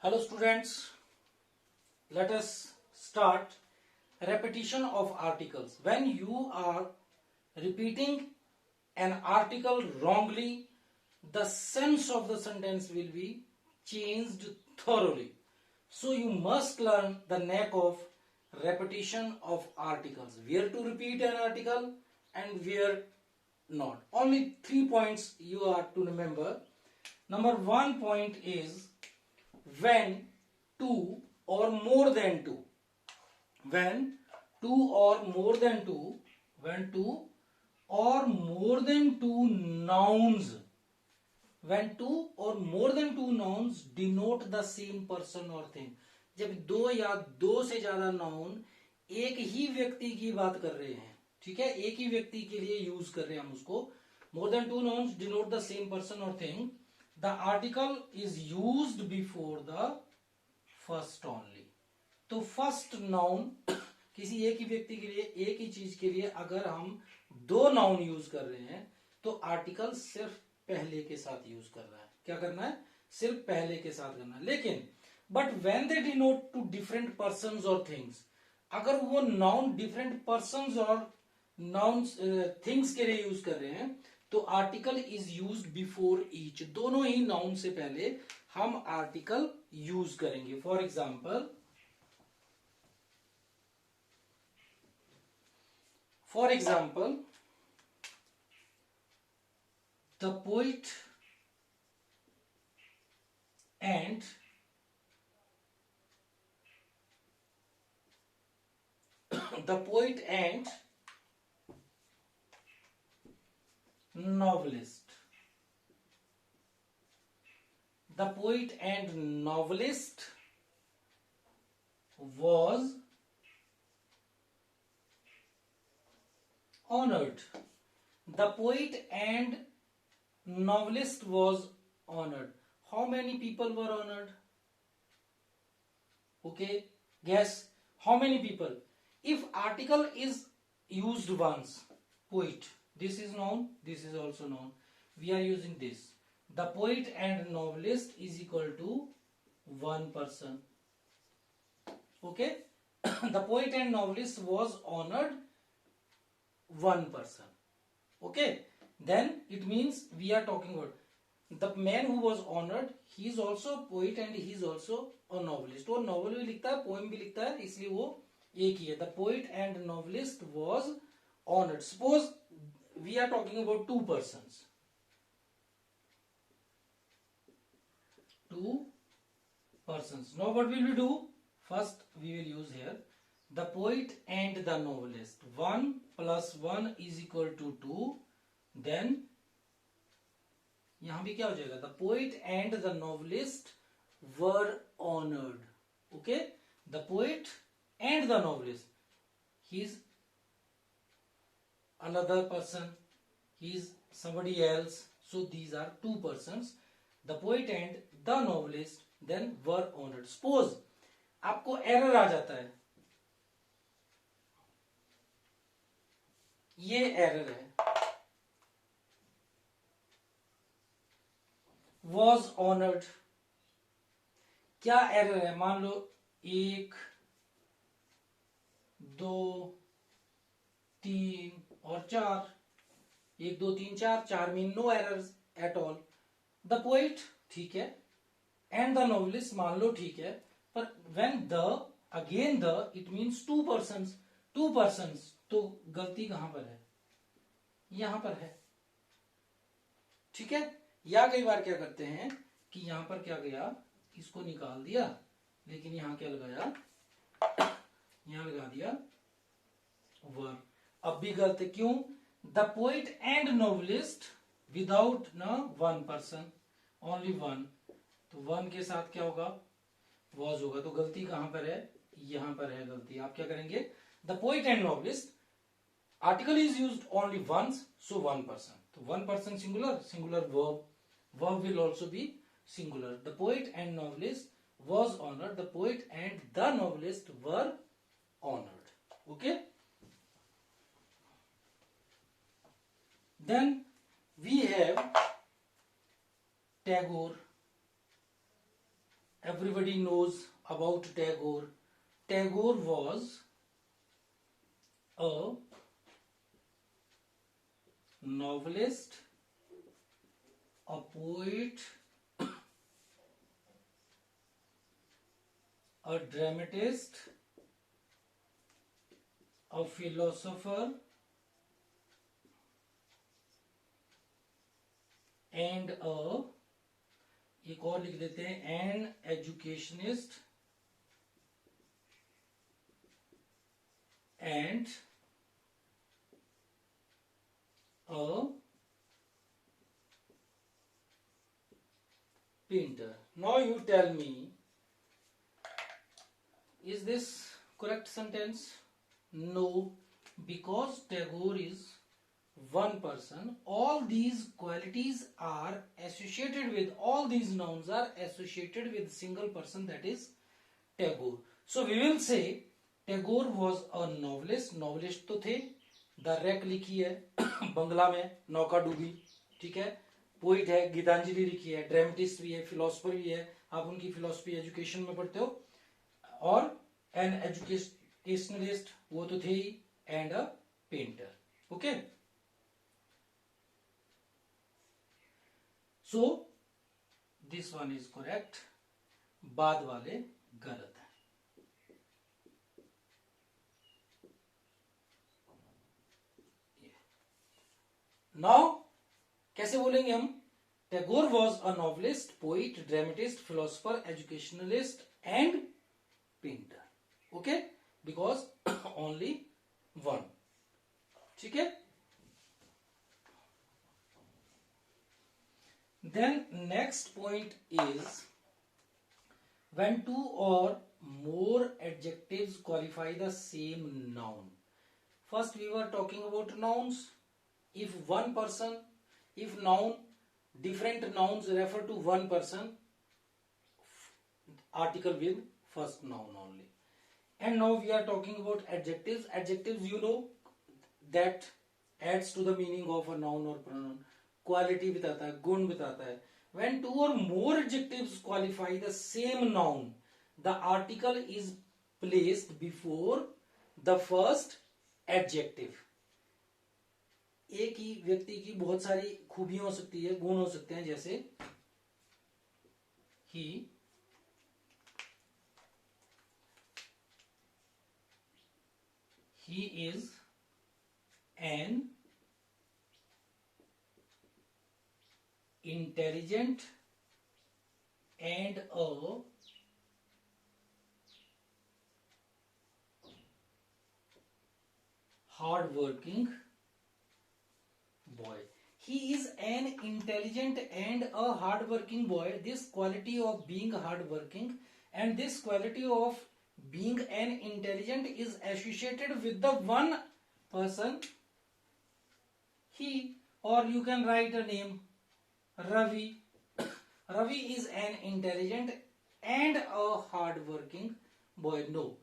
Hello students, let us start repetition of articles. When you are repeating an article wrongly, the sense of the sentence will be changed thoroughly. So you must learn the knack of repetition of articles. Where to repeat an article and where not. Only 3 points you are to remember. Number 1 point is when two or more than two. When two or more than two. When two or more than two nouns. When two or more than two nouns denote the same person or thing. जब दो या दो से ज्यादा noun एक ही व्यक्ति की बात कर रहे हैं, ठीक है, एक ही व्यक्ति के लिए यूज कर रहे हैं हम उसको. More than two nouns denote the same person और thing. The article is used before the first only. तो फर्स्ट नाउन किसी एक ही व्यक्ति के लिए, एक ही चीज के लिए अगर हम दो नाउन यूज कर रहे हैं तो आर्टिकल सिर्फ पहले के साथ यूज कर रहा है. क्या करना है? सिर्फ पहले के साथ करना है. लेकिन but when they denote two different persons और थिंग्स, अगर वो नाउन डिफरेंट पर्संस और नाउन थिंग्स के लिए यूज कर रहे हैं तो article is used before each. दोनों ही नाउन से पहले हम आर्टिकल यूज करेंगे. For example, the poet and novelist. The poet and novelist was honored. The poet and novelist was honored. How many people were honored? Okay, guess how many people. If article is used once, poet, this is noun, this is also noun, we are using this. The poet and novelist is equal to one person. Okay. The poet and novelist was honored one person. Okay, then it means we are talking about the man who was honored. He is also a poet and he is also a novelist. वो novel भी लिखता है, poem भी लिखता है, इसलिए वो एक ही है. The poet and novelist was honored. Suppose we are talking about two persons. Now what will we do? First we will use here the poet and the novelist. 1 plus 1 is equal to 2. Then यहां भी क्या हो जाएगा? The poet and the novelist were honored. Okay, the poet and the novelist, he is another person, he is somebody else, so these are two persons. The poet and the novelist then were honored. Suppose आपको error आ जाता है, ये error है, was honored. क्या error है? मान लो 1 2 3 और 4. 1 2 3 4 mean no errors at all. The poet ठीक है, एंड द नोवेलिस्ट मान लो ठीक है, पर when the again the it means to persons, तो गलती कहां पर है? यहां पर है. ठीक है. या कई बार क्या करते हैं कि यहां पर क्या गया, इसको निकाल दिया, लेकिन यहां क्या लगाया? यहां लगा दिया वर. अब भी गलत है. क्यों? The poet and novelist without न वन पर्सन, ओनली वन, तो वन के साथ क्या होगा? वॉज होगा. तो गलती कहां पर है? यहां पर है गलती. आप क्या करेंगे? The poet and novelist, article is used only once, so one person. तो one person singular verb will also be singular. The poet and novelist was honored. The poet and the novelist were honored. Okay. Then we have Tagore everybody knows about Tagore. Tagore was a novelist, a poet, a dramatist, a philosopher, and एक और लिख देते हैं, an educationist and a painter. Now you tell me, is this correct sentence? No, because Tagore is one person. All these qualities are associated with, all these nouns are associated with single person, that is Tagore. So we will say Tagore was a novelist. Novelist तो थे, the rack लिखी है बंगला में, नौका डूबी, ठीक है. Poet है, गीतांजलि लिखी है, ड्रामेटिस्ट भी है, फिलोसफर भी है, आप उनकी फिलोसफी एजुकेशन में पढ़ते हो. और एन एजुकेशनलिस्ट वो तो थे ही, and a painter. Okay, so this one is correct, बाद वाले गलत है. नाउ कैसे बोलेंगे हम? Tagore was a novelist, poet, dramatist, philosopher, educationalist and painter. Okay, because only one. ठीक है. Then next point is when two or more adjectives qualify the same noun. First we were talking about nouns. If one person, if noun, different nouns refer to one person, article with first noun only. And now we are talking about adjectives. Adjectives, you know, that adds to the meaning of a noun or pronoun. Quality बताता है, गुण बताता है. When two or more adjectives qualify the same noun, the article is placed before the first adjective. एक ही व्यक्ति की बहुत सारी खूबियां हो सकती है, गुण हो सकते हैं, जैसे he is an intelligent and a hard-working boy. He is an intelligent and a hard-working boy. This quality of being hard-working and this quality of being an intelligent is associated with the one person, he, or you can write a name, Ravi. Ravi is an intelligent and a hard-working boy. No,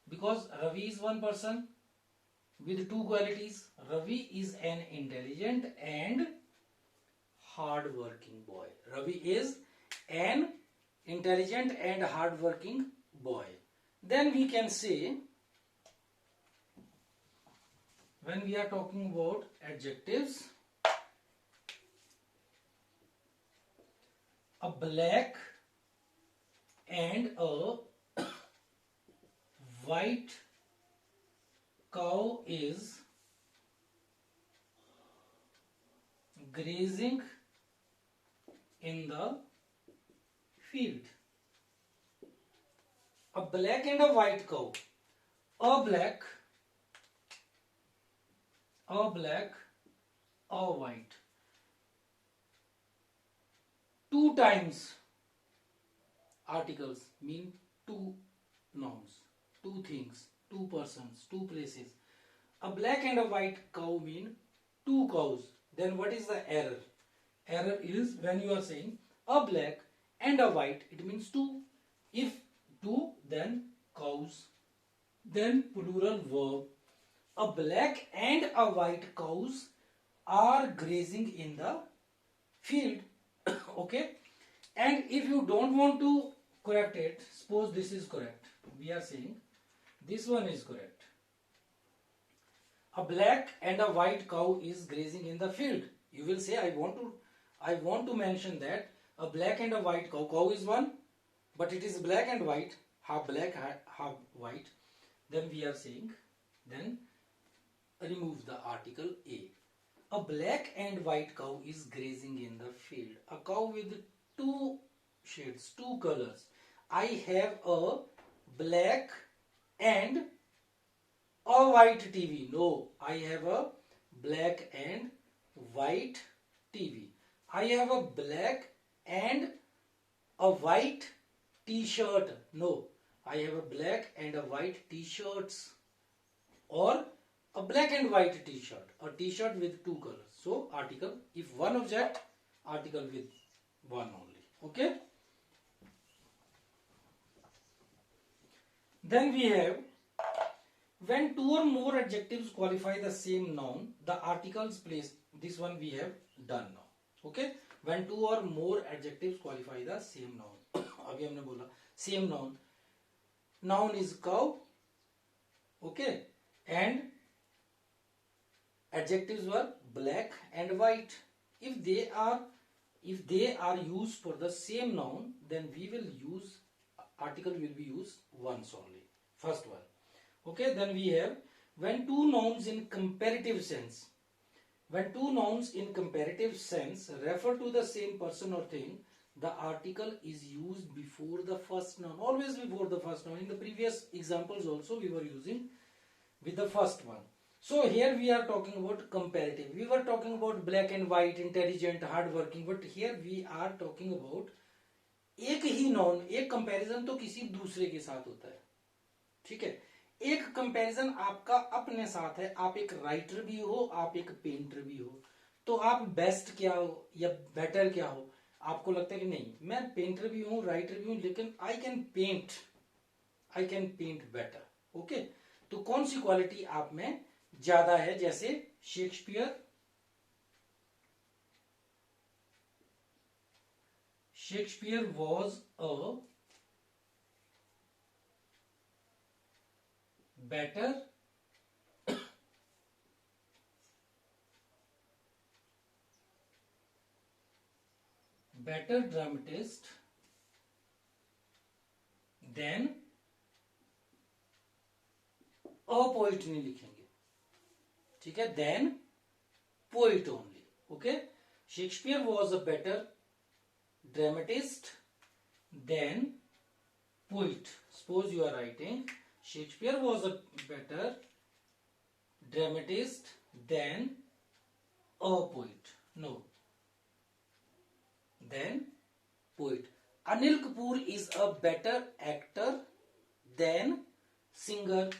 because Ravi is one person with two qualities. Ravi is an intelligent and hard-working boy. Ravi is an intelligent and hard-working boy. Then we can say, when we are talking about adjectives, a black and a white cow is grazing in the field. A black and a white cow. A black, a white. Two times articles mean two nouns, two things, two persons, two places. A black and a white cow mean two cows. Then what is the error? Error is when you are saying a black and a white, it means two. If two, then cows. Then plural verb. A black and a white cows are grazing in the field. Okay. And if you don't want to correct it. Suppose this is correct. We are saying this one is correct. A black and a white cow is grazing in the field. You will say, I want to mention that a black and a white cow. Cow is one, but it is black and white, half black, half white. Then we are saying, then remove the article A. A black and white cow is grazing in the field. A cow with two shades, two colors. I have a black and a white TV. No, I have a black and white TV. I have a black and a white t-shirt. No, I have a black and a white t-shirts, or a black and white t-shirt, a t-shirt with two colors. So article, if one object, article with one only. Okay. Then we have, when two or more adjectives qualify the same noun, the articles place. This one we have done now. Okay. When two or more adjectives qualify the same noun. अभी हमने बोला same noun. Noun is cow. Okay. And adjectives were black and white. If they are used for the same noun, then we will use, article will be used once only. First one. Okay, then we have, when two nouns in comparative sense. When two nouns in comparative sense refer to the same person or thing, the article is used before the first noun. Always before the first noun. In the previous examples also we were using with the first one. So here we are talking about comparative. We were talking about black and white, intelligent, hard working, but here we are talking about एक ही noun, एक comparison तो किसी दूसरे के साथ होता है, ठीक है. एक कंपैरिजन आपका अपने साथ है. आप एक राइटर भी हो, आप एक पेंटर भी हो, तो आप बेस्ट क्या हो या बेटर क्या हो. आपको लगता है कि नहीं, मैं पेंटर भी हूं, राइटर भी हूं, लेकिन I can paint better. Okay, तो कौन सी क्वालिटी आप में ज्यादा है. जैसे Shakespeare was a better dramatist than a poet नहीं लिखेंगे, ठीक है, than poet only. Okay, Shakespeare was a better dramatist than poet. Suppose you are writing Shakespeare was a better dramatist than a poet. No. Than poet. Anil Kapoor is a better actor than singer.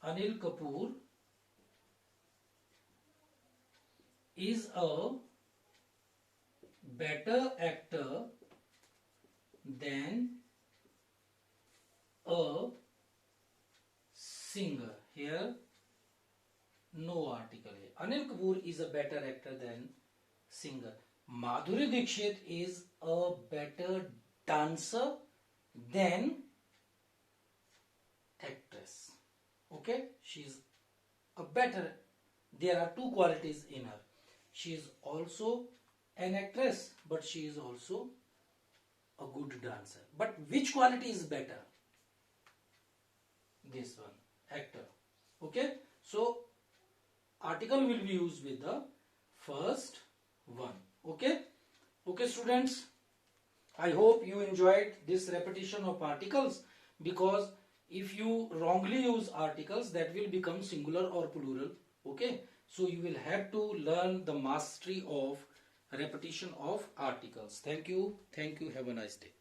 Anil Kapoor is a better actor than a singer. Here no article है. Anil Kapoor is a better actor than singer. Madhuri Dixit is a better dancer than actress. Okay, she is a better. There are two qualities in her. She is also an actress, but she is also a good dancer. But which quality is better? This one, actor. Okay, so article will be used with the first one. Okay students, I hope you enjoyed this repetition of articles, because if you wrongly use articles, that will become singular or plural. Okay, so you will have to learn the mastery of repetition of articles. Thank you, have a nice day.